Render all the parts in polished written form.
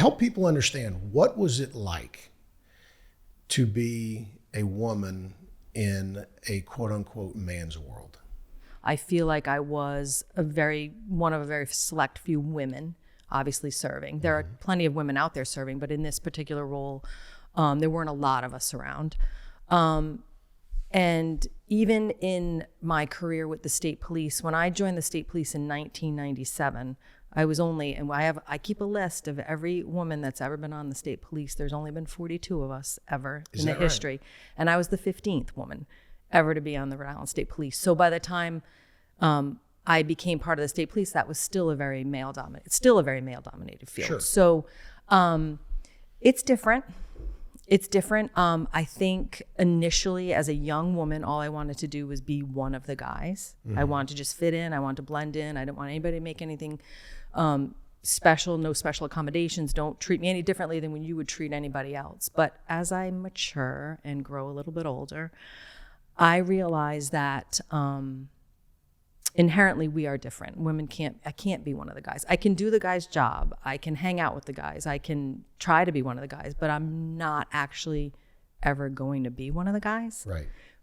help people understand, what was it like to be a woman in a quote unquote man's world? I feel like I was one of a very select few women, obviously serving. There are plenty of women out there serving, but in this particular role, there weren't a lot of us around. And even in my career with the state police, when I joined the state police in 1997, I keep a list of every woman that's ever been on the state police. There's only been 42 of us ever in the history. Right? And I was the 15th woman ever to be on the Rhode Island State Police. So by the time I became part of the state police, that was still a very male-dominated field. Sure. So it's different. It's different. I think initially as a young woman, all I wanted to do was be one of the guys. I wanted to just fit in. I wanted to blend in. I didn't want anybody to make anything special, no special accommodations. Don't treat me any differently than when you would treat anybody else. But as I mature and grow a little bit older, I realize that inherently we are different. I can't be one of the guys. I can do the guy's job. I can hang out with the guys. I can try to be one of the guys, but I'm not actually ever going to be one of the guys.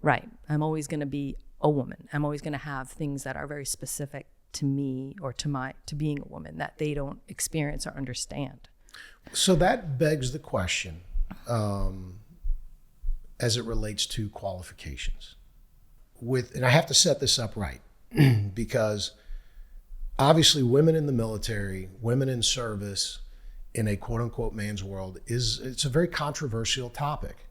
Right. I'm always going to be a woman. I'm always going to have things that are very specific to me or to being a woman that they don't experience or understand. So that begs the question, as it relates to qualifications. And I have to set this up right, because obviously women in the military, women in service in a quote unquote man's world it's a very controversial topic.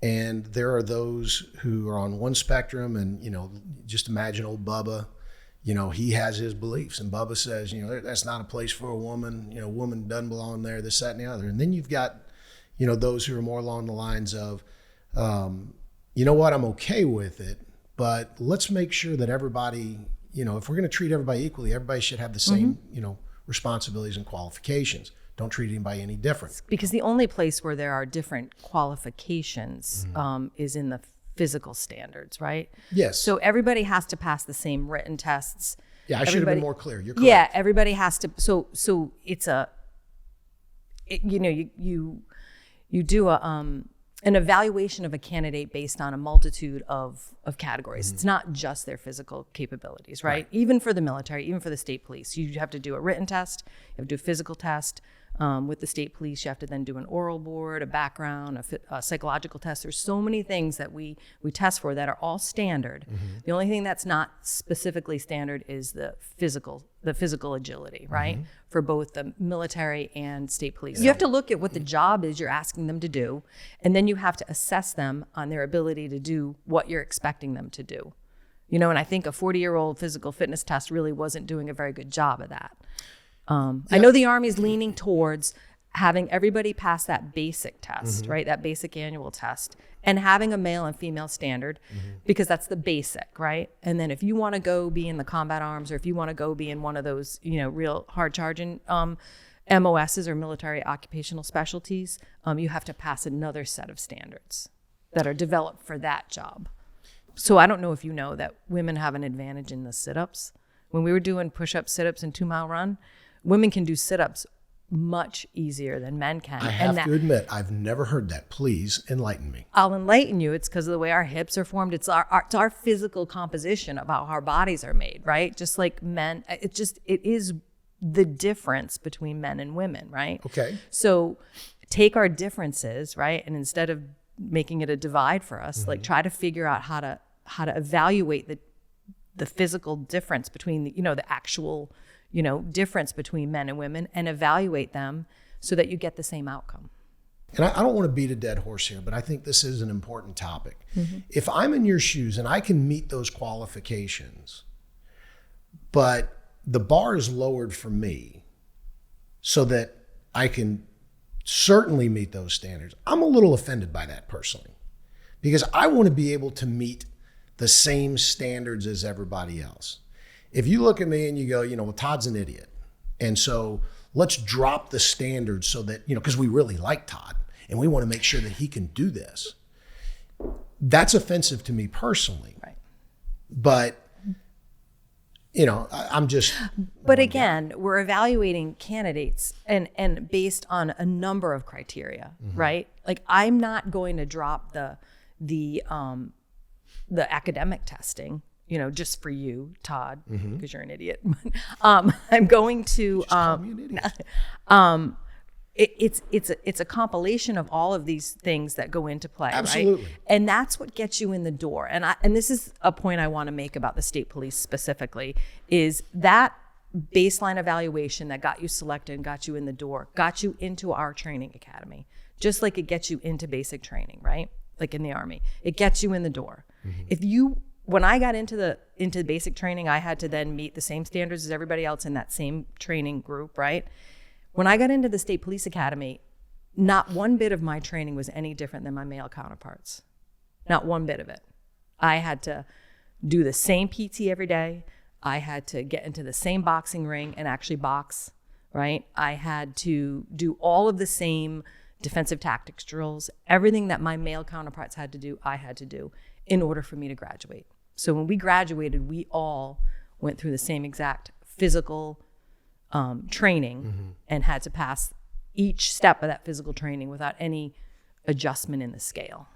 And there are those who are on one spectrum, and, just imagine old Bubba, he has his beliefs, and Bubba says, that's not a place for a woman, woman doesn't belong there, this, that, and the other. And then you've got, those who are more along the lines of, you know what, I'm okay with it, but let's make sure that everybody, if we're going to treat everybody equally, everybody should have the same, responsibilities and qualifications. Don't treat anybody any different. Because the only place where there are different qualifications is in the physical standards, right? Yes. So everybody has to pass the same written tests. Yeah, I should have been more clear. You're correct. Yeah, everybody has to. So it's you do an evaluation of a candidate based on a multitude of categories. It's not just their physical capabilities, right? Even for the military, even for the state police, you have to do a written test, you have to do a physical test. With the state police, you have to then do an oral board, a background, a psychological test. There's so many things that we test for that are all standard. The only thing that's not specifically standard is the physical agility, right? For both the military and state police. You have to look at what the job is you're asking them to do, and then you have to assess them on their ability to do what you're expecting them to do. And I think a 40-year-old physical fitness test really wasn't doing a very good job of that. I know the Army's leaning towards having everybody pass that basic test, right? That basic annual test, and having a male and female standard, because that's the basic, right? And then if you want to go be in the combat arms, or if you want to go be in one of those, real hard charging MOSs or military occupational specialties, you have to pass another set of standards that are developed for that job. So I don't know if you know that women have an advantage in the sit-ups. When we were doing push-up, sit-ups, and 2-mile run, women can do sit-ups much easier than men can. I have to admit, I've never heard that. Please enlighten me. I'll enlighten you. It's because of the way our hips are formed. It's our physical composition of how our bodies are made, right? Just like men, it is the difference between men and women, right? Okay. So take our differences, right? And instead of making it a divide for us, like try to figure out how to evaluate the physical difference between the actual difference between men and women, and evaluate them so that you get the same outcome. And I don't want to beat a dead horse here, but I think this is an important topic. If I'm in your shoes and I can meet those qualifications, but the bar is lowered for me so that I can certainly meet those standards, I'm a little offended by that personally, because I want to be able to meet the same standards as everybody else. If you look at me and you go, well, Todd's an idiot, and so let's drop the standards so that, because we really like Todd and we want to make sure that he can do this. That's offensive to me personally. Right. But, I'm just. But again, we're evaluating candidates and based on a number of criteria, right? Like I'm not going to drop the academic testing, just for you, Todd, because you're an idiot. I'm going to. Just call me an idiot. It's a compilation of all of these things that go into play, Absolutely. right? And that's what gets you in the door. And this is a point I want to make about the state police specifically, is that baseline evaluation that got you selected and got you in the door, got you into our training academy, just like it gets you into basic training, right? Like in the Army, it gets you in the door. When I got into basic training, I had to then meet the same standards as everybody else in that same training group, right? When I got into the State Police Academy, not one bit of my training was any different than my male counterparts. Not one bit of it. I had to do the same PT every day. I had to get into the same boxing ring and actually box, right? I had to do all of the same defensive tactics drills. Everything that my male counterparts had to do, I had to do in order for me to graduate. So when we graduated, we all went through the same exact physical training and had to pass each step of that physical training without any adjustment in the scale.